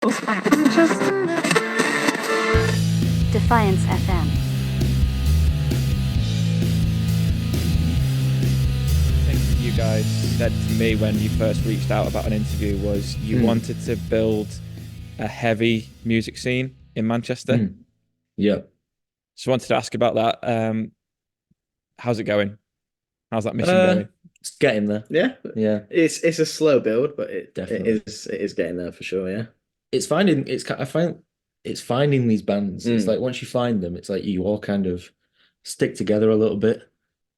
Defiance FM. Thing you guys said to me when you first reached out about an interview was you wanted to build a heavy music scene in Manchester. Yeah. Just wanted to ask about that. How's it going? How's that mission Uh, going? it's getting there. Yeah, Yeah. it's a slow build, but it Definitely. is getting there for sure. Yeah. I find it's finding these bands. It's like once you find them, it's like you all kind of stick together a little bit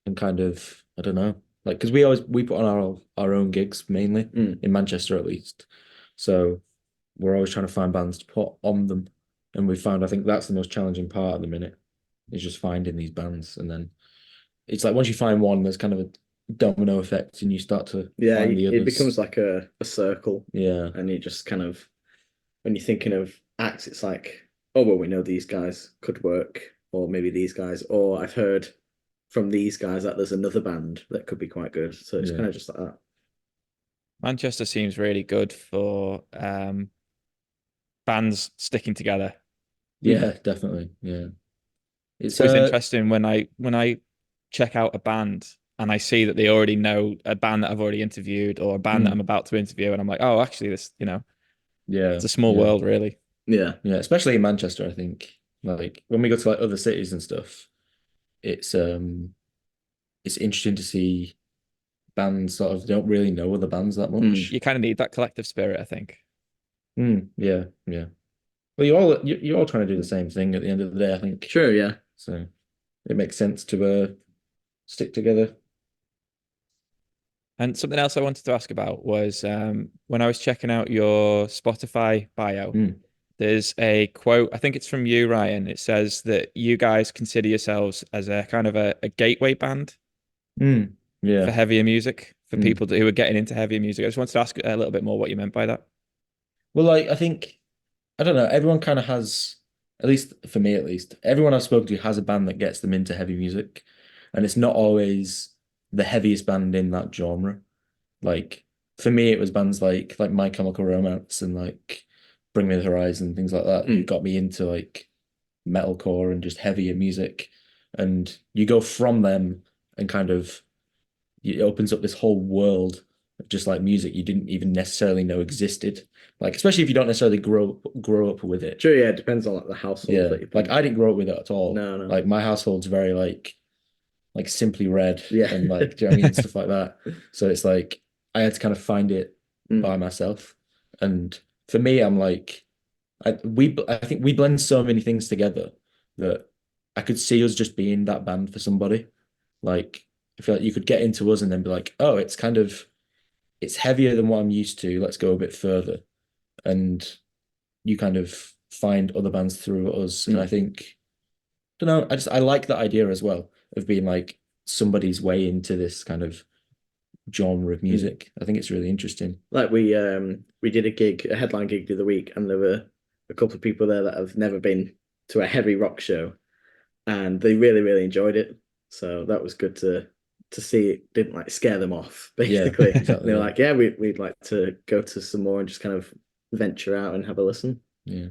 and kind of, I don't know, like because we put on our own gigs mainly in Manchester at least. So we're always trying to find bands to put on them. And we found, I think that's the most challenging part at the minute, is just finding these bands. And then it's like once you find one, there's kind of a domino effect and you start to find the others. It becomes like a circle. Yeah. And you just kind of, when you're thinking of acts, it's like, oh, well, we know these guys could work, or maybe these guys, or I've heard from these guys that there's another band that could be quite good. So it's kind of just like that. Manchester seems really good for bands sticking together. Yeah, definitely. Yeah. It's always interesting when I check out a band and I see that they already know a band that I've already interviewed or a band that I'm about to interview, and I'm like, oh, actually, this, it's a small world, really. Yeah, especially in Manchester, I think. Like when we go to like other cities and stuff, it's interesting to see bands sort of don't really know other bands that much. You kind of need that collective spirit, I think. Yeah. Well, you're all trying to do the same thing at the end of the day, I think. True, yeah. So it makes sense to stick together. And something else I wanted to ask about was when I was checking out your Spotify bio, there's a quote, I think it's from you, Ryan. It says that you guys consider yourselves as a kind of a gateway band for heavier music, for people who are getting into heavier music. I just wanted to ask a little bit more what you meant by that. Well, like, I don't know, everyone kind of has, at least for me at least, everyone I've spoken to has a band that gets them into heavy music. And it's not always the heaviest band in that genre. Like, for me, it was bands like My Chemical Romance and like Bring Me the Horizon, things like that. It got me into like metalcore and just heavier music. And you go from them and kind of, it opens up this whole world of just like music you didn't even necessarily know existed. Like, especially if you don't necessarily grow up with it. True, yeah, it depends on like the household that you like I didn't grow up with it at all. No. Like my household's very like Simply Red and like, do you know what I mean? Stuff like that. So it's like I had to kind of find it by myself. And for me, I'm like, I think we blend so many things together that I could see us just being that band for somebody. Like, I feel like you could get into us and then be like, oh, it's heavier than what I'm used to. Let's go a bit further. And you kind of find other bands through us. And I think, I don't know, I like that idea as well of being like somebody's way into this kind of genre of music. I think it's really interesting. Like we did a headline gig the other week, and there were a couple of people there that have never been to a heavy rock show, and they really, really enjoyed it. So that was good to see. It didn't like scare them off, basically. Exactly, they were like, yeah, we'd like to go to some more and just kind of venture out and have a listen. Yeah.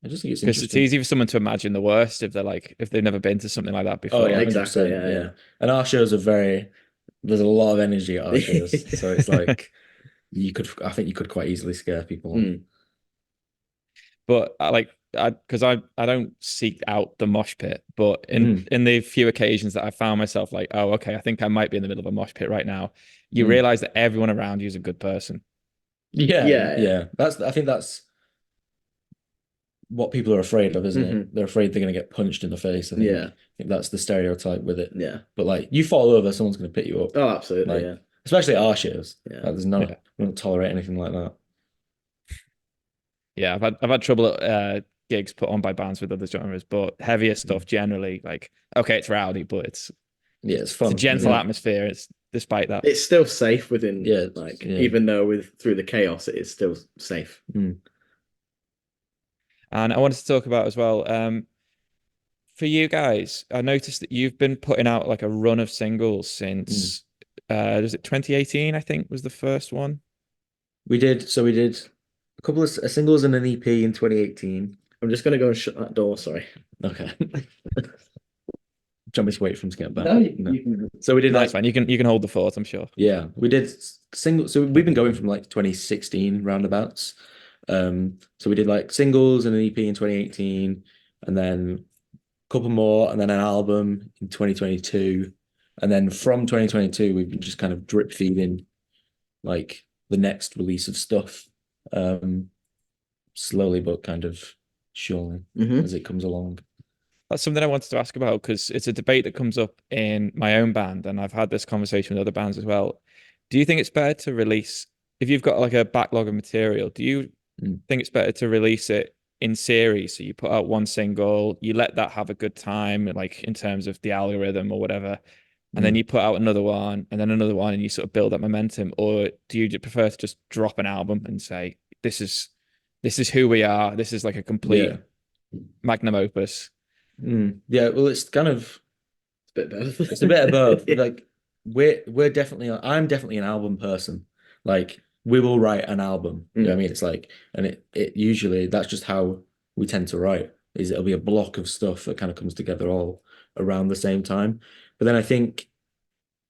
I just think it's Because interesting. it's easy for someone to imagine the worst if they've never been to something like that before. Oh yeah, exactly. 100%, yeah. And our shows are there's a lot of energy at our shows. So it's like I think you could quite easily scare people. But because I don't seek out the mosh pit, but in the few occasions that I found myself like, oh, okay, I think I might be in the middle of a mosh pit right now, you realize that everyone around you is a good person. Yeah. I think that's what people are afraid of, isn't it? They're afraid they're going to get punched in the face. I think that's the stereotype with it. Yeah. But like, you fall over, someone's going to pick you up. Oh, absolutely. Like, yeah. Especially at our shows. Yeah. Like, we don't tolerate anything like that. Yeah, I've had trouble at gigs put on by bands with other genres, but heavier stuff generally, like, okay, it's rowdy, but it's fun. It's a gentle atmosphere. It's despite that. It's still safe within even though through the chaos, it is still safe. And I wanted to talk about as well, for you guys, I noticed that you've been putting out like a run of singles since was it 2018, I think was the first one? We did a couple of singles and an EP in 2018. I'm just gonna go and shut that door. Sorry. Okay. Do you want me to wait for him to get back? No, No. you can. So we did No, like it's fine. You can hold the fort, I'm sure. yeah, we did singles. So we've been going from like 2016 roundabouts. So we did like singles and an EP in 2018, and then a couple more, and then an album in 2022. And then from 2022, we've been just kind of drip feeding like the next release of stuff. Slowly but kind of surely as it comes along. That's something I wanted to ask about because it's a debate that comes up in my own band, and I've had this conversation with other bands as well. Do you think it's better to release, if you've got like a backlog of material, do you think it's better to release it in series? So you put out one single, you let that have a good time, like in terms of the algorithm or whatever, and then you put out another one and then another one, and you sort of build that momentum? Or do you prefer to just drop an album and say, this is who we are, this is like a complete magnum opus? Yeah, well, it's kind of It's a bit both. it's a bit of both. Yeah. Like we're definitely I'm definitely an album person. Like we will write an album. You know what I mean? It's like, and it usually that's just how we tend to write. Is it'll be a block of stuff that kind of comes together all around the same time. But then I think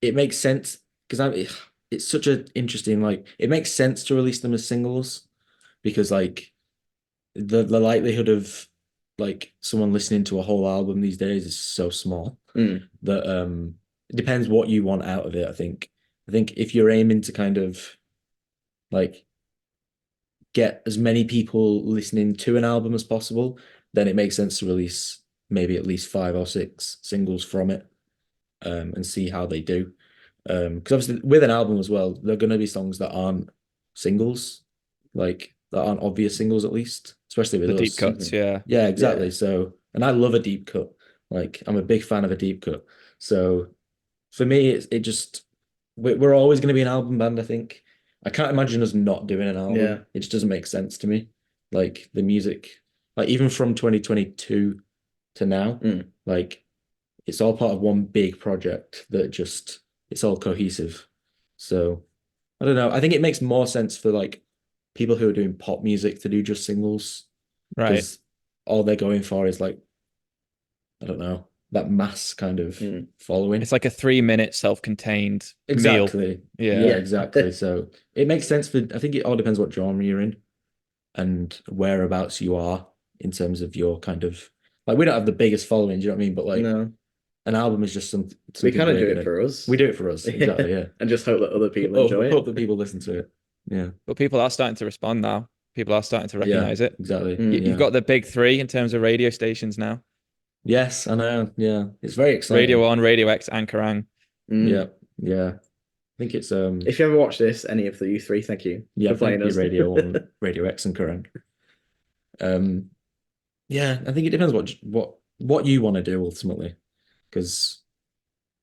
it makes sense because it's such an interesting, like it makes sense to release them as singles because like the likelihood of like someone listening to a whole album these days is so small that it depends what you want out of it. I think if you're aiming to kind of like get as many people listening to an album as possible, then it makes sense to release maybe at least 5 or 6 singles from it and see how they do. Because obviously with an album as well, there are going to be songs that aren't singles, like that aren't obvious singles at least, especially with The us. deep cuts, yeah. Yeah, exactly. So, and I love a deep cut. Like I'm a big fan of a deep cut. So for me, it just we're always going to be an album band. I think I can't imagine us not doing an album. Yeah. It just doesn't make sense to me. Like the music, like even from 2022 to now, like it's all part of one big project that just it's all cohesive. So I don't know. I think it makes more sense for like people who are doing pop music to do just singles. Right. Because all they're going for is like, I don't know, that mass kind of following. It's like a 3-minute self-contained meal. Exactly. Yeah. Yeah, exactly. So it makes sense for, I think it all depends what genre you're in and whereabouts you are in terms of your kind of, like we don't have the biggest following, do you know what I mean? But like No. an album is just something We kind of we're do it gonna- for us. We do it for us, exactly, yeah. And just hope that other people enjoy Hope it. that people listen to it. Yeah. But people are starting to respond now. People are starting to recognize it. Exactly. You've got the big 3 in terms of radio stations now. Yes, I know. Yeah. It's very exciting. Radio 1, Radio X, and Kerrang. Yeah. Yeah. I think it's If you ever watch this, any of you 3, thank you yeah, for playing thank you, us. Radio 1, Radio X and Kerrang. Yeah, I think it depends what you want to do ultimately. Because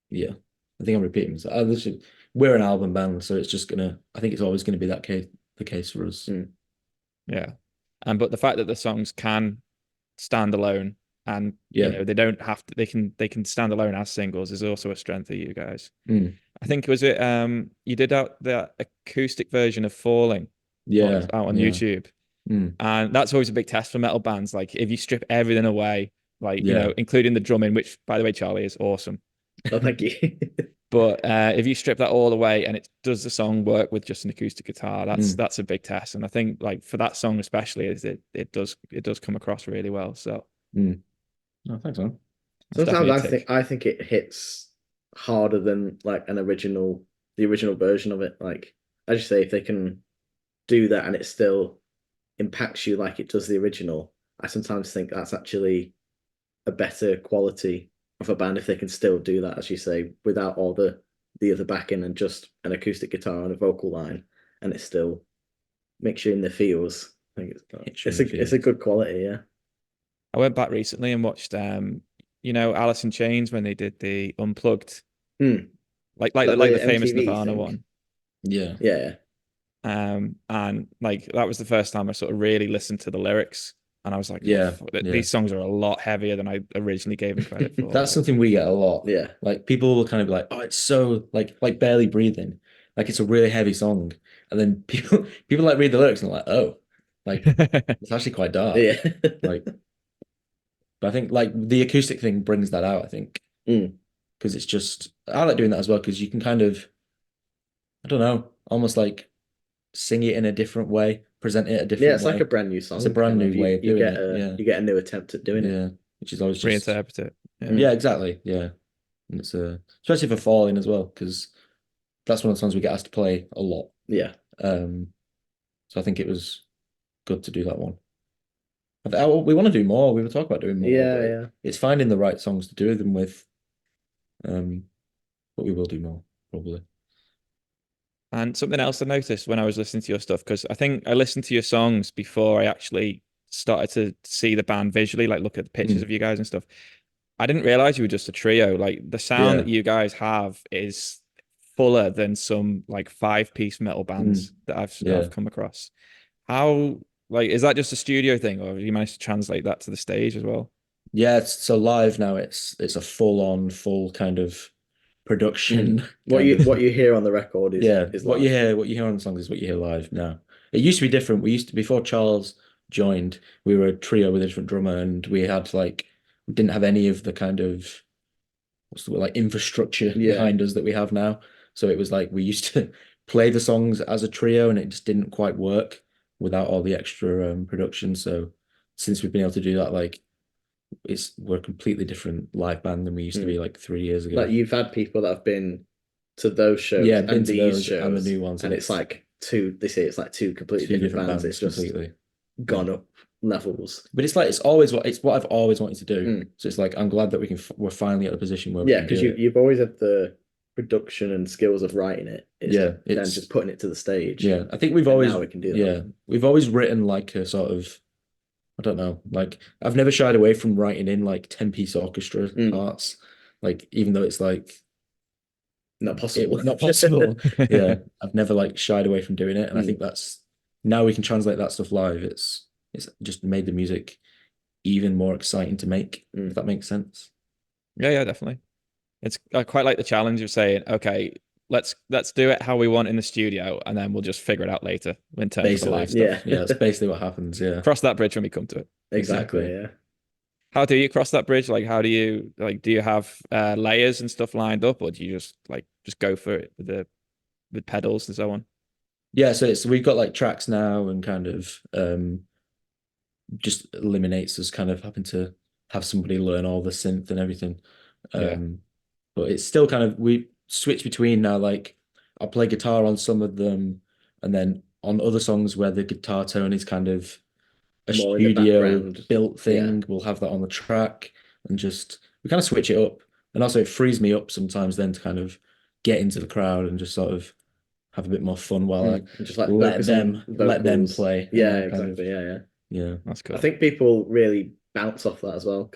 yeah, I think I'm repeating myself. We're an album band, so it's just I think it's always gonna be the case for us. Yeah. But the fact that the songs can stand alone and you know they don't have to they can stand alone as singles is also a strength of you guys. I think was it you did out the acoustic version of Falling out on YouTube. And that's always a big test for metal bands. Like if you strip everything away, like you know, including the drumming, which by the way, Charlie, is awesome. Oh, thank you. But if you strip that all away and it does the song work with just an acoustic guitar, that's a big test. And I think like for that song especially, it does come across really well. So oh, thanks, man. Sometimes I think it hits harder than like the original version of it. Like as you say, if they can do that and it still impacts you like it does the original, I sometimes think that's actually a better quality of a band if they can still do that, as you say, without all the other backing and just an acoustic guitar and a vocal line, and it still makes you in the feels. I think it's a good quality, yeah. I went back recently and watched you know, Alice in Chains when they did the Unplugged, like the famous MTV Nirvana thing. one. Yeah. And like that was the first time I sort of really listened to the lyrics. And I was like, these songs are a lot heavier than I originally gave them credit for. That's something we get a lot. Yeah. Like people will kind of be like, oh, it's so like Barely Breathing. Like it's a really heavy song. And then people like read the lyrics and they're like, oh, Like it's actually quite dark. Yeah. Like, but I think like the acoustic thing brings that out, I think. Because it's just I like doing that as well because you can kind of I don't know, almost like sing it in a different way, present it a different it's way. like a brand new song. It's a brand new way of you doing get it. Yeah. You get a new attempt at doing it. Yeah. Which is always just Reinterpret it. yeah, exactly. Yeah. And it's especially for Falling as well, because that's one of the songs we get asked to play a lot. Yeah. So I think it was good to do that one. We want to do more. We were talking about doing more. Yeah. It's finding the right songs to do them with. But we will do more, probably. And something else I noticed when I was listening to your stuff, because I think I listened to your songs before I actually started to see the band visually, like look at the pictures of you guys and stuff. I didn't realize you were just a trio. Like the sound that you guys have is fuller than some like 5-piece metal bands that I've come across. How like is that just a studio thing, or have you managed to translate that to the stage as well? Yeah, so live now it's a full kind of production. What you hear on the record is what live. you hear on the songs is what you hear live now. It used to be different. We used to before Charles joined, we were a trio with a different drummer, and we didn't have any of the kind of what's the word, like infrastructure behind us that we have now. So it was like we used to play the songs as a trio, and it just didn't quite work without all the extra production. So since we've been able to do that, like we're a completely different live band than we used to be like 3 years ago. Like you've had people that have been to those shows, been to those shows and the new ones, and it's like they say it's like two completely different bands. It's just completely gone up levels. But it's like it's what I've always wanted to do. So it's like I'm glad that we're finally at a position where we can because you've always had the production and skills of writing it. It's then just putting it to the stage. Yeah, I think we've always now we can do that. We've always written like a sort of I don't know, like I've never shied away from writing in like 10-piece orchestra parts, like even though it's like not possible. Not possible. Yeah, I've never like shied away from doing it, and I think that's now we can translate that stuff live. It's just made the music even more exciting to make. If that makes sense. Yeah, definitely. I quite like the challenge of saying, okay, let's do it how we want in the studio, and then we'll just figure it out later in terms of the live stuff. Yeah, that's basically what happens. Yeah, cross that bridge when we come to it. Exactly. Yeah. How do you cross that bridge? Like, how do you do you have layers and stuff lined up, or do you just go for it with pedals and so on? Yeah, so we've got like tracks now, and kind of just eliminates us kind of having to have somebody learn all the synth and everything. But it's still kind of we switch between now. Like I'll play guitar on some of them, and then on other songs where the guitar tone is kind of a more studio built thing, we'll have that on the track, and just we kind of switch it up. And also it frees me up sometimes then to kind of get into the crowd and just sort of have a bit more fun while I just like let them play. Yeah, exactly. Yeah. That's cool. I think people really bounce off that as well.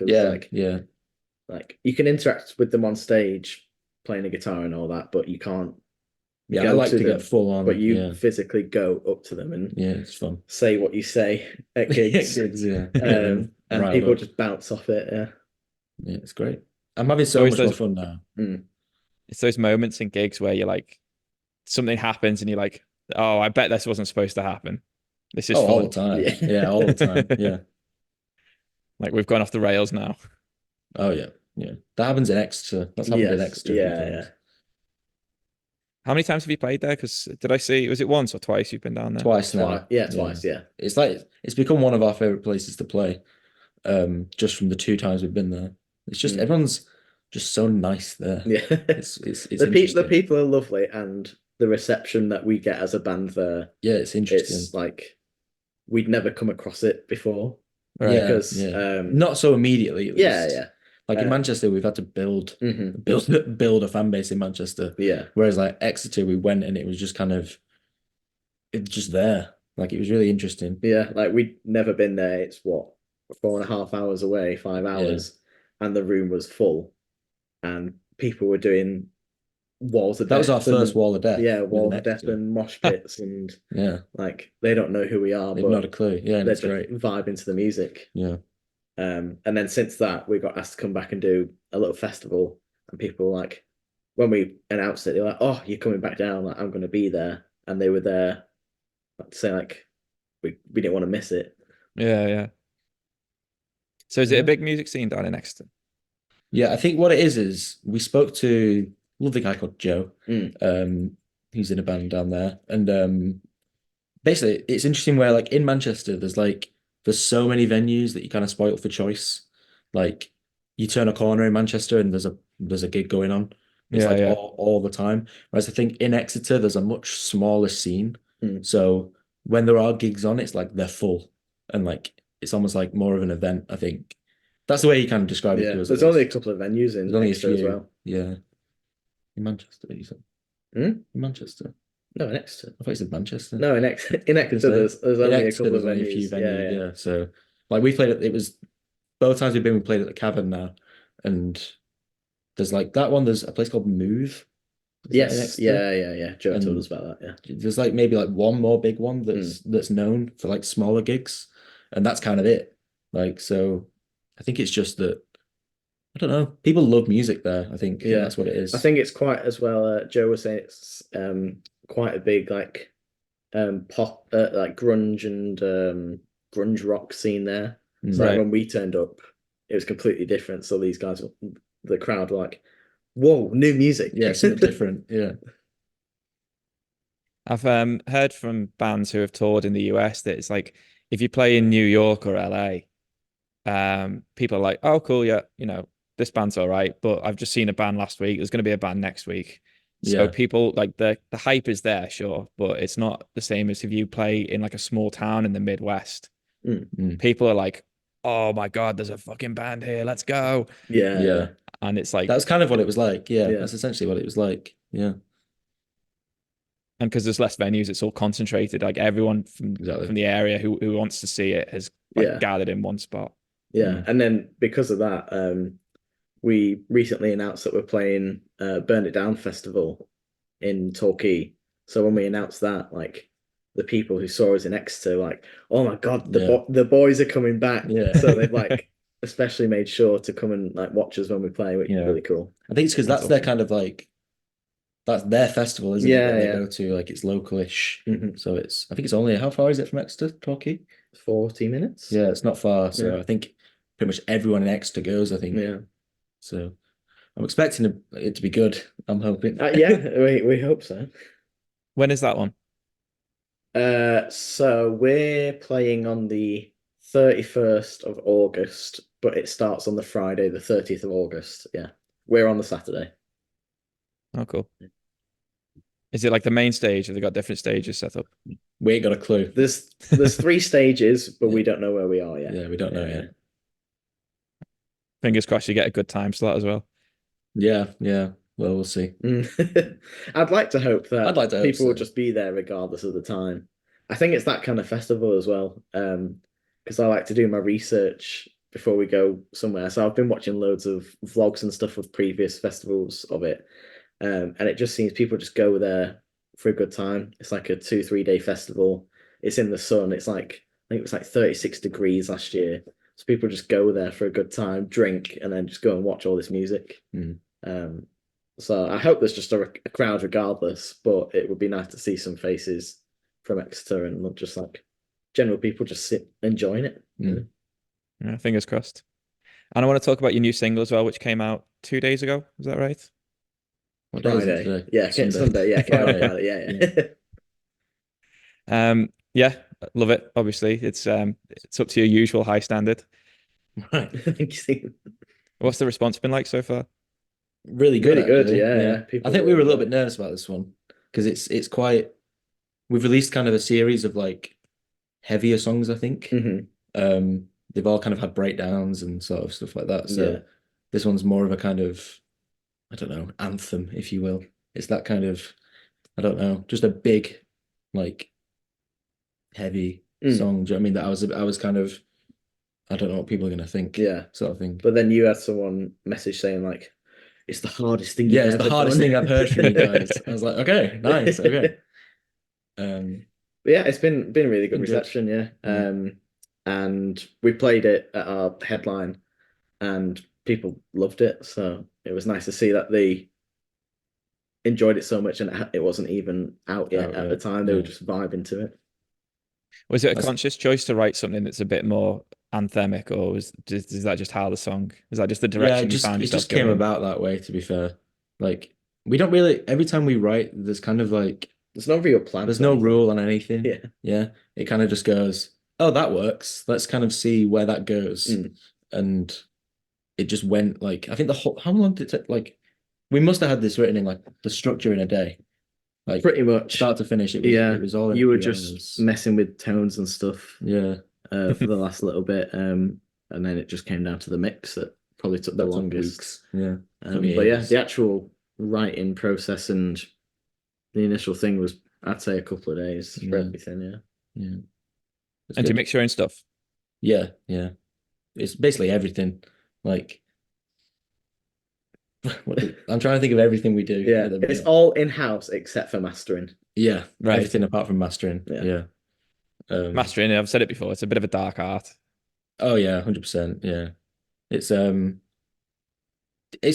Like you can interact with them on stage playing a guitar and all that, but you can't. Yeah, I like to get full on. But you physically go up to them and it's fun. Say what you say at gigs. And people just bounce off it. Yeah, it's great. I'm having so much more fun now. It's those moments in gigs where you're like, something happens and you're like, oh, I bet this wasn't supposed to happen. This is fun. All the time. Yeah, all the time. Yeah. Like we've gone off the rails now. Oh yeah. That happens in Exeter. That's happened in Exeter. Yeah. How many times have you played there? Because did I see, was it once or twice you've been down there? Twice now. Twice. Yeah. It's like it's become one of our favorite places to play. Just from the 2 times we've been there. It's just everyone's just so nice there. Yeah. It's the people are lovely, and the reception that we get as a band there. Yeah, it's interesting. It's like we'd never come across it before. Right. Yeah, because not so immediately. At least. Yeah. Like in Manchester, we've had to build a fan base in Manchester. Yeah. Whereas like Exeter, we went and it was just kind of just there. Like it was really interesting. Yeah, like we'd never been there. It's what 4.5 hours away, 5 hours, and the room was full, and people were doing walls of death. That was our first wall of death. Yeah, wall of death and mosh pits, and like they don't know who we are. They've not a clue. Yeah, they're just vibing to the music. Yeah. And then since that, we got asked to come back and do a little festival, and people were like, when we announced it, they're like, "Oh, you're coming back down? Like, I'm going to be there," and they were there, say like we didn't want to miss it. Yeah. So is it a big music scene down in Exeter? Yeah, I think what it is we spoke to a lovely guy called Joe, who's in a band down there, and basically it's interesting where like in Manchester there's so many venues that you kind of spoiled for choice. Like you turn a corner in Manchester and there's a gig going on. It's like all the time. Whereas I think in Exeter there's a much smaller scene. So when there are gigs on, it's like they're full and like it's almost like more of an event, I think. That's the way you kind of describe it to us. There's only a couple of venues in Exeter as well. Yeah. In Manchester, you said? In Manchester? No, in Exeter. I thought you said Manchester. No, in Exeter there's only a couple of venues. A few venues, yeah. So like we played it was both times we played at the Cavern now. And there's like that one, there's a place called Move. Yes, yeah. Joe told us about that, yeah. There's like maybe like one more big one that's known for like smaller gigs. And that's kind of it. Like so I think it's just that I don't know. People love music there. I think that's what it is. I think it's quite as well. Joe was saying it's quite a big like pop, like grunge and grunge rock scene there. So like, when we turned up, it was completely different. So these guys, the crowd, were like, "Whoa, new music!" Yeah, something different. Yeah. I've heard from bands who have toured in the US that it's like if you play in New York or LA, people are like, "Oh, cool, yeah, this band's all right." But I've just seen a band last week. There's going to be a band next week. So people like the hype is there, sure, but it's not the same as if you play in like a small town in the Midwest. People are like, "Oh my God, there's a fucking band here. Let's go." Yeah. And it's like that's kind of what it was like. Yeah, that's essentially what it was like. Yeah. And because there's less venues, it's all concentrated. Like everyone from the area who wants to see it has gathered in one spot. Yeah. And then because of that, we recently announced that we're playing Burn It Down Festival in Torquay. So when we announced that, like the people who saw us in Exeter, like, "Oh my God, the boys are coming back." Yeah. So they've like especially made sure to come and like watch us when we play, which is really cool. I think it's because that's their kind of like that's their festival, isn't it? That they go to, like it's localish. So I think it's only how far is it from Exeter, Torquay? 40 minutes. Yeah, it's not far. So I think pretty much everyone in Exeter goes, I think. Yeah. So I'm expecting it to be good. I'm hoping. We hope so. When is that one? So we're playing on the 31st of August, but it starts on the Friday, the 30th of August. Yeah. We're on the Saturday. Oh, cool. Is it like the main stage? Have they got different stages set up? We ain't got a clue. There's 3 stages, but we don't know where we are yet. Yeah, we don't know yet. Fingers crossed you get a good time slot as well. Yeah. Well, we'll see. I'd like to hope that people will just be there regardless of the time. I think it's that kind of festival as well. Because I like to do my research before we go somewhere. So I've been watching loads of vlogs and stuff of previous festivals of it. And it just seems people just go there for a good time. It's like a 2-3 day festival. It's in the sun. It's like, I think it was like 36 degrees last year. So people just go there for a good time, drink, and then just go and watch all this music. So I hope there's just a crowd regardless, but it would be nice to see some faces from Exeter and not just like general people just sit enjoying it. Yeah, fingers crossed. And I want to talk about your new single as well, which came out 2 days ago. Is that right? What day is it today? Yeah, Sunday. Yeah, Friday. Yeah, love it. Obviously, it's up to your usual high standard. Right. Thank you. What's the response been like so far? Really good. Really good. Actually. Yeah. I think we were a little bit nervous about this one because it's quite. We've released kind of a series of like heavier songs. I think they've all kind of had breakdowns and sort of stuff like that. So this one's more of a kind of, I don't know, anthem, if you will. It's that kind of, I don't know, just a big, like, heavy song. Do you know what I mean? That I was kind of, I don't know what people are gonna think. Yeah, sort of thing. But then you had someone message saying like, "It's the hardest thing." Yeah, it's the hardest thing I've heard from you guys. I was like, okay, nice, okay. But yeah, it's been a really good reception. Good. And we played it at our headline, and people loved it. So it was nice to see that they enjoyed it so much, and it wasn't even out yet at the time. They were just vibing to it. Was it a conscious choice to write something that's a bit more anthemic, or is that just how the song? Is that just the direction you found it yourself just came going? about that way, to be fair. Like we don't really every time we write, there's kind of like There's no real plan. there's no rule on anything. Yeah. Yeah. It kind of just goes, oh, that works. Let's kind of see where that goes. And it just went like I think the whole how long did it take? Like we must have had this written in like the structure in a day. Like pretty much start to finish. It was all in you were just hours. Messing with tones and stuff. Yeah. For the last little bit. And then it just came down to the mix that probably took the longest. Yeah. But yeah, the actual writing process and the initial thing was, I'd say, a couple of days for everything. Yeah. Yeah. And do you mix your own stuff? Yeah. Yeah. It's basically everything. Like I'm trying to think of everything we do. Yeah. It's all in-house except for mastering. Yeah. Right. Everything apart from mastering. Yeah. Mastering, I've said it before, it's a bit of a dark art. Oh yeah, 100%. Yeah. It's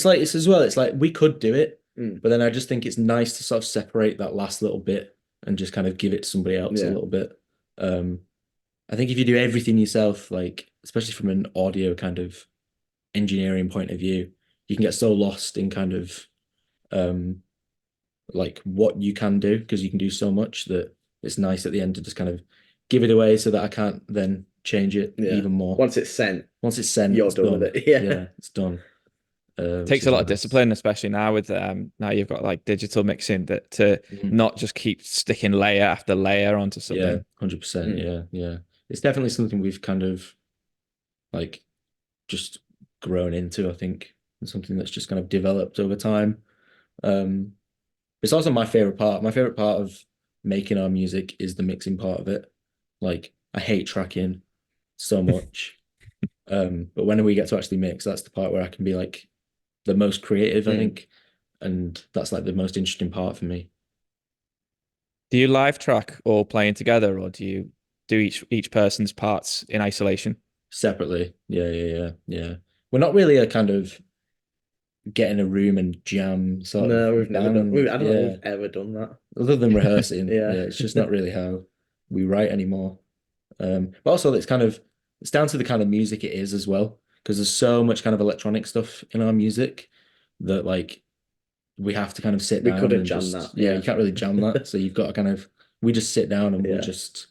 like it's as well, it's like we could do it, but then I just think it's nice to sort of separate that last little bit and just kind of give it to somebody else a little bit. I think if you do everything yourself, like especially from an audio kind of engineering point of view, you can get so lost in kind of like what you can do because you can do so much that it's nice at the end to just kind of give it away so that I can't then change it even more. Once it's sent, you're done with it. Yeah, it's done. Takes a lot of discipline, especially now with now you've got like digital mixing that to not just keep sticking layer after layer onto something. Yeah, 100%. Yeah. It's definitely something we've kind of like just grown into, I think, and something that's just kind of developed over time. It's also my favorite part. My favorite part of making our music is the mixing part of it. Like I hate tracking so much. But when we get to actually mix, that's the part where I can be like the most creative, I think. And that's like the most interesting part for me. Do you live track all playing together, or do you do each person's parts in isolation? Separately. Yeah. We're not really a kind of get in a room and jam sort of. No, we've never done. I don't know if we've ever done that. Other than rehearsing, it's just not really how we write anymore. But also it's down to the kind of music it is as well, because there's so much kind of electronic stuff in our music that like we have to kind of sit down. We couldn't jam that. Yeah, you can't really jam that. So you've got to kind of we just sit down and we'll just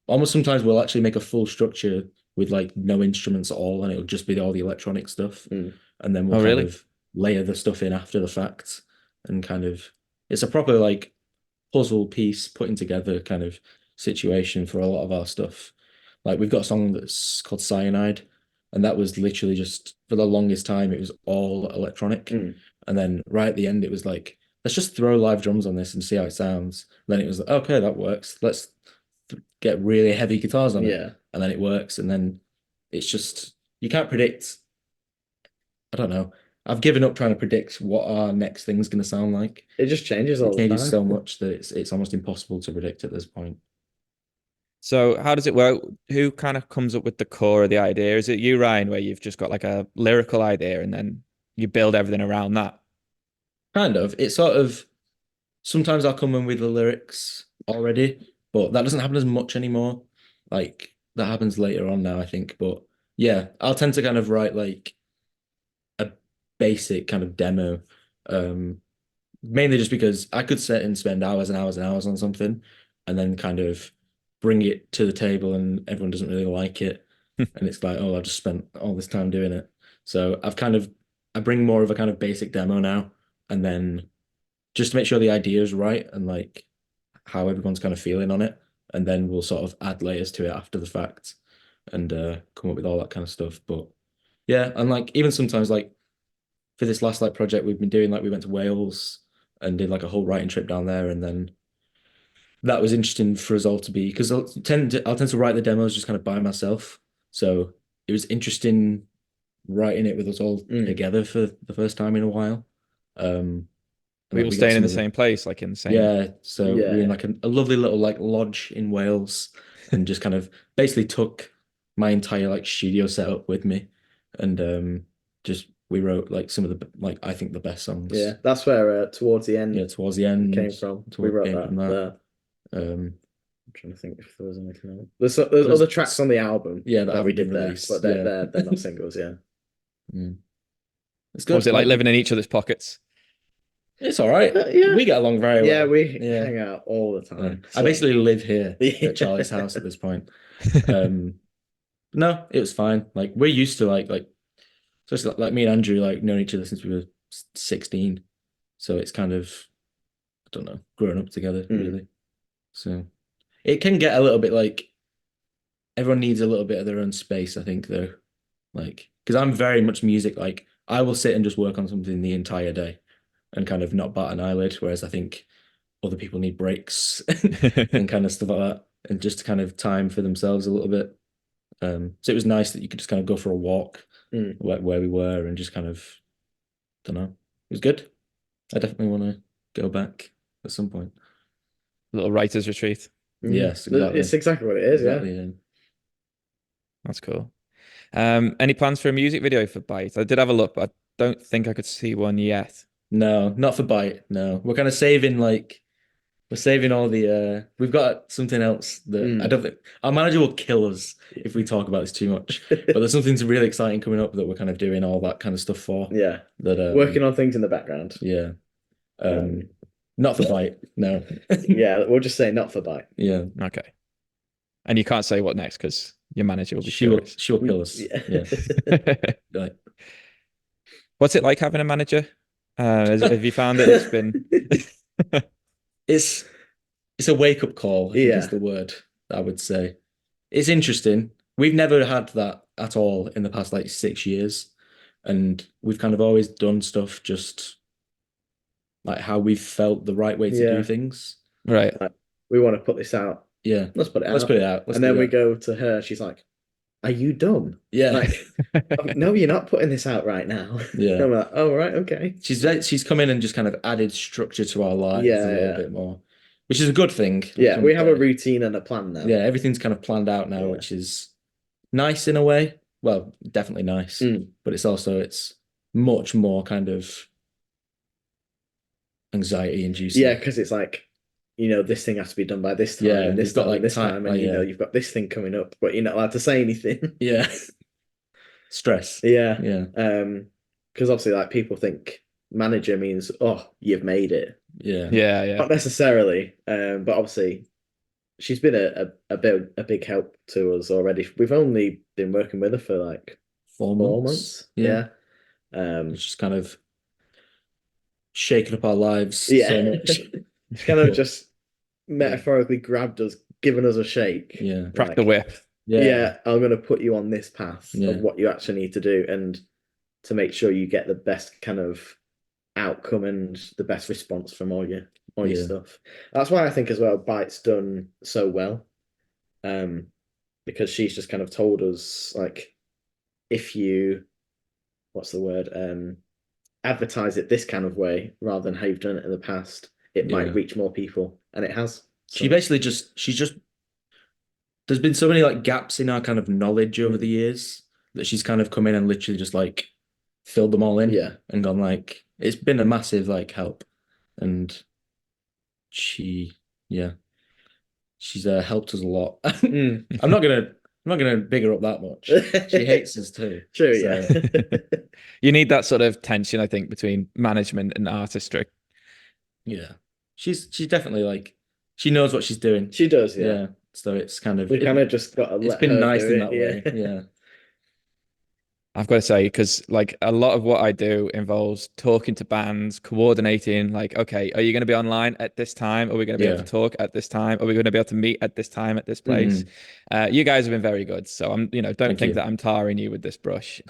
almost sometimes we'll actually make a full structure with like no instruments at all, and it'll just be all the electronic stuff. And then we'll kind of layer the stuff in after the fact, and kind of it's a proper like puzzle piece putting together kind of situation for a lot of our stuff. Like we've got a song that's called Cyanide, and that was literally just for the longest time it was all electronic. And then right at the end it was like, let's just throw live drums on this and see how it sounds. And then it was like, okay, that works. Let's get really heavy guitars on it. And then it works. And then it's just you can't predict. I don't know. I've given up trying to predict what our next thing's going to sound like. It just changes all the time. It changes so much that it's almost impossible to predict at this point. So how does it work? Who kind of comes up with the core of the idea? Is it you, Ryan, where you've just got like a lyrical idea and then you build everything around that? Kind of. It's sort of sometimes I'll come in with the lyrics already, but that doesn't happen as much anymore. Like that happens later on now, I think. But yeah, I'll tend to kind of write like a basic kind of demo. Mainly just because I could sit and spend hours and hours and hours on something and then kind of bring it to the table and everyone doesn't really like it. And it's like, oh, I've just spent all this time doing it. So I bring more of a kind of basic demo now, and then just to make sure the idea is right and like how everyone's kind of feeling on it. And then we'll sort of add layers to it after the fact and come up with all that kind of stuff. But yeah, and like even sometimes like for this last like project we've been doing, like we went to Wales and did like a whole writing trip down there, and then that was interesting for us all to be because I'll tend to write the demos just kind of by myself. So it was interesting writing it with us all together for the first time in a while. We were staying in the same place, like in the same. Yeah, so we were in like a lovely little like lodge in Wales, and just kind of basically took my entire like studio setup with me, and just we wrote like some of the like I think the best songs. Yeah, that's where towards the end. Yeah, towards the end came from. We wrote that. I'm trying to think if there was anything else. There's other tracks on the album that we did there, released, but they're not singles, yeah. It's good. What was it like living in each other's pockets? It's all right. Yeah. We get along very well. Yeah, we hang out all the time. I basically live here at Charlie's house at this point. No, it was fine. Like we're used to like so it's like me and Andrew like known each other since we were 16. So it's kind of, I don't know, growing up together really. So it can get a little bit like everyone needs a little bit of their own space, I think, though. Like, because I'm very much music, like I will sit and just work on something the entire day and kind of not bat an eyelid, whereas I think other people need breaks and kind of stuff like that, and just kind of time for themselves a little bit. So it was nice that you could just kind of go for a walk where we were and just kind of, don't know, it was good. I definitely want to go back at some point. Little writer's retreat. Yes, exactly. It's exactly what it is. Exactly, yeah. That's cool. Any plans for a music video for Bite? I did have a look, but I don't think I could see one yet. No, not for Bite. No, we're kind of saving we're saving all the. We've got something else that I don't think our manager will kill us if we talk about this too much. But there's something really exciting coming up that we're kind of doing all that kind of stuff for. Yeah, that working on things in the background. Yeah, not for Bite. No. Yeah, we'll just say not for Bite. Yeah. Okay. And you can't say what next because your manager will be She will kill us. Yeah. Right. What's it like having a manager? Have you found that it's been? It's a wake-up call, I think is the word I would say. It's interesting. We've never had that at all in the past 6 years. And we've kind of always done stuff just like how we've felt the right way to do things. Right. We want to put this out. Yeah. Let's put it out. Let's put it out. And then we go to her. She's like, "Are you dumb?" Yeah. No, you're not putting this out right now. Yeah. I'm like, "Oh, right, okay." She's come in and just kind of added structure to our lives a little bit more, which is a good thing. Yeah, we have a routine and a plan now. Yeah, everything's kind of planned out now, which is nice in a way. Well, definitely nice, but it's much more kind of anxiety inducing. Yeah, because it's like, this thing has to be done by this time, and this time, this time, and you've got this thing coming up, but you're not allowed to say anything. Yeah. Stress. Yeah. Yeah. Because obviously, people think manager means, oh, you've made it. Yeah. Yeah. Not necessarily, but obviously, she's been a big help to us already. We've only been working with her for 4 months. Yeah. It's just kind of shaking up our lives so much. She kind of just metaphorically grabbed us, given us a shake. Yeah. Crack the whip. Yeah, I'm going to put you on this path of what you actually need to do, and to make sure you get the best kind of outcome and the best response from all your stuff. That's why I think as well Bite's done so well, because she's just kind of told us if you advertise it this kind of way rather than how you've done it in the past, it might reach more people, and it has. So. There's been so many gaps in our kind of knowledge over the years that she's kind of come in and literally just filled them all in and gone it's been a massive help, and she's helped us a lot. I'm not gonna big her up that much. She hates us too. True, yeah. You need that sort of tension, I think, between management and artistry. Yeah, she's definitely she knows what she's doing. She does, yeah. So it's kind of we kind of just got to let it's been her nice do in it, that way. Yeah. I've got to say, because a lot of what I do involves talking to bands, coordinating, okay, are you going to be online at this time? Are we going to be able to talk at this time? Are we going to be able to meet at this time at this place? You guys have been very good. So don't think that I'm tarring you with this brush.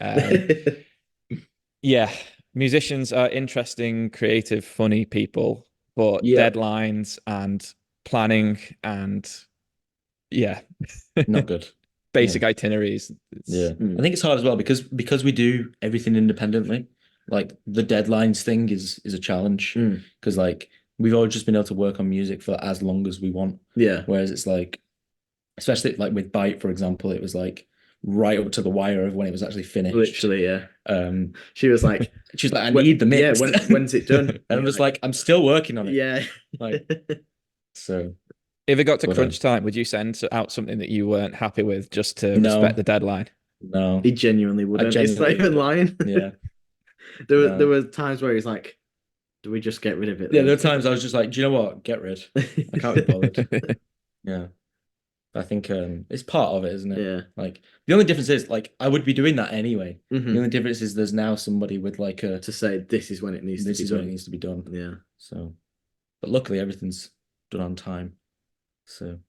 Yeah, musicians are interesting, creative, funny people, but deadlines and planning and not good. Basic itineraries. I think it's hard as well because we do everything independently. The deadlines thing is a challenge because we've all just been able to work on music for as long as we want. Yeah. Whereas it's especially with Bite, for example, it was right up to the wire of when it was actually finished. Literally, yeah. She was like, I need the mix. Yeah, when's it done? And I'm just I'm still working on it. Yeah. So If it got to crunch time, would you send out something that you weren't happy with just to No. respect the deadline? No. He genuinely wouldn't. It's not even lying. Yeah. There were times where he's like, "Do we just get rid of it?" Yeah, there were times I was just like, "Do you know what? Get rid. I can't be bothered." Yeah. I think it's part of it, isn't it? Yeah. Like the only difference is like I would be doing that anyway. Mhm. The only difference is there's now somebody with like a to say this is when it needs to be done. When it needs to be done. Yeah. So, but luckily everything's done on time. So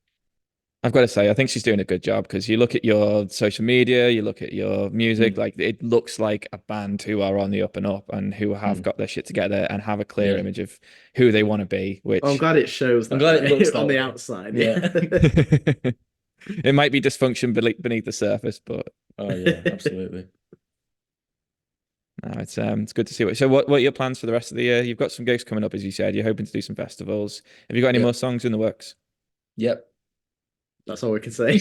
I've got to say, I think she's doing a good job because you look at your social media, you look at your music, like it looks like a band who are on the up and up and who have got their shit together and have a clear image of who they want to be. Which I'm glad it shows that. I'm glad it looks on the way. outside. Yeah. It might be dysfunction beneath the surface, but oh yeah, absolutely. No, it's good to see. What are your plans for the rest of the year? You've got some gigs coming up, as you said. You're hoping to do some festivals. Have you got any more songs in the works? Yep. That's all we can say.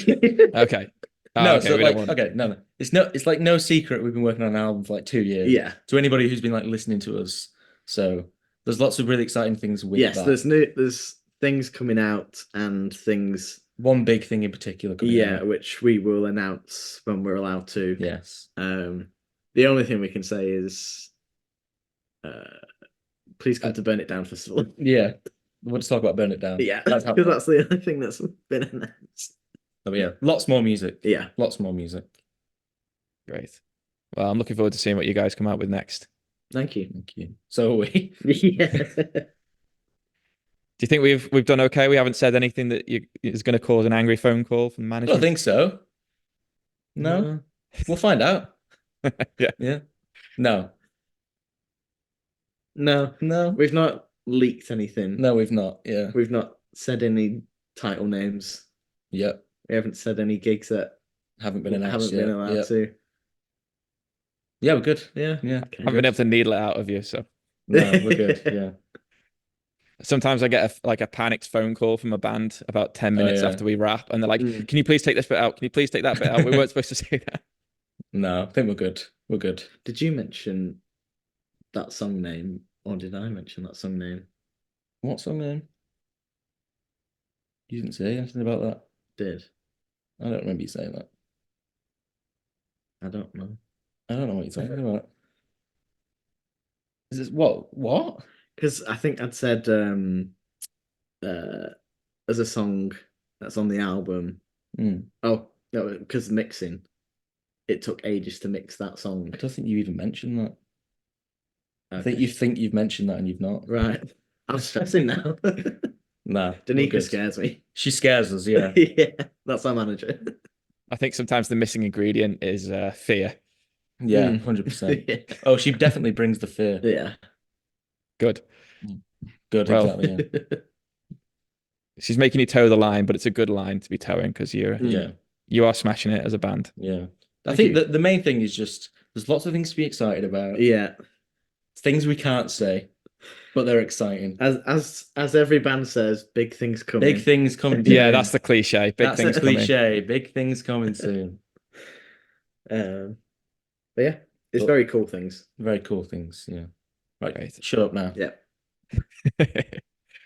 Okay. Oh, no, okay, so like, okay, no. It's like no secret we've been working on an album for like 2 years. Yeah. To anybody who's been like listening to us. So there's lots of really exciting things with that. There's things coming out and things. One big thing in particular coming out. Which we will announce when we're allowed to. Yes. The only thing we can say is please come to Burn It Down Festival. Yeah. We'll just talk about Burn It Down. Yeah. Because that's the only thing that's been announced. Oh yeah. Lots more music. Yeah. Lots more music. Great. Well, I'm looking forward to seeing what you guys come out with next. Thank you. Thank you. So are we. Yeah. Do you think we've done okay? We haven't said anything that is going to cause an angry phone call from the I manager? don't think so. No. We'll find out. Yeah. Yeah. No. No. We've not leaked anything. No, we've not. Yeah. We've not said any title names. Yep. We haven't said any gigs that Haven't been announced haven't been allowed to. Yeah, we're good. Yeah. Yeah. I haven't been able to needle it out of you, so. No, we're good. Yeah. Sometimes I get a panicked phone call from a band about 10 minutes after we wrap, and they're like, "Can you please take this bit out? Can you please take that bit out? We weren't supposed to say that." No, I think we're good. We're good. Did you mention that song name, or did I mention that song name? What song name? You didn't say anything about that. Did. I don't remember you saying that. I don't know. I don't know what you're talking about. Is this what? What? Because I think I'd said as a song that's on the album. Oh, no, because mixing. It took ages to mix that song. I don't think you even mentioned that. Okay. I think you think you've mentioned that and you've not. Right. I'm stressing now. Nah. Danica scares me. She scares us, yeah. Yeah, that's our manager. I think sometimes the missing ingredient is fear. Yeah, 100%. Yeah. Oh, she definitely brings the fear. Yeah. Good. Good, Well, exactly. Yeah. She's making you toe the line, but it's a good line to be towing because you are smashing it as a band. Yeah. I think that the main thing is just there's lots of things to be excited about. Yeah. Things we can't say, but they're exciting. As every band says, big things coming. Big things coming. Yeah, that's the cliche. Big things coming. Big things coming soon. But yeah, it's very cool things. Very cool things. Yeah. Right. Great. Shut up now. Yeah.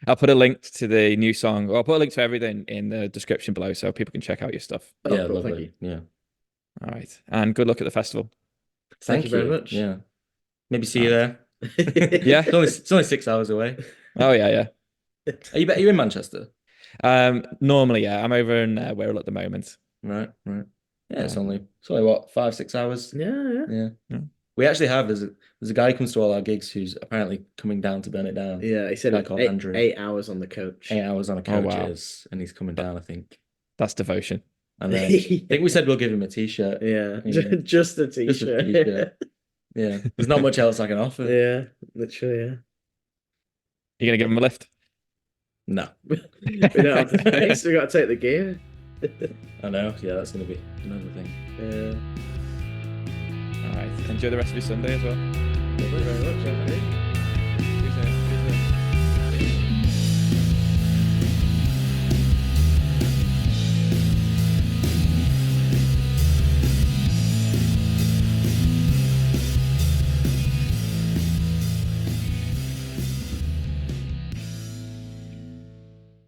I'll put a link to the new song, or I'll put a link to everything in the description below so people can check out your stuff. Oh, yeah, cool, lovely. Thank you. Yeah. All right. And good luck at the festival. Thank you very much. Yeah. Maybe see you there. Yeah. It's only 6 hours away. Oh, yeah. Are you in Manchester? Normally, yeah. I'm over in Wirral at the moment. Right. Yeah, it's only what, 5-6 hours? Yeah. We actually have there's a guy who comes to all our gigs who's apparently coming down to Burn It Down. Yeah, he said called Andrew. 8 hours on the coach. 8 hours on a coach, wow. And he's coming down, I think. That's devotion. And then I think we said we'll give him a t-shirt. Yeah. Just a t-shirt. Just a t-shirt. Yeah. There's not much else I can offer. Yeah, literally, yeah. You gonna give him a lift? No. We don't have the space, we gotta take the gear. I know, yeah, that's gonna be another thing. Yeah. All right. Enjoy the rest of your Sunday as well. Thank you very much.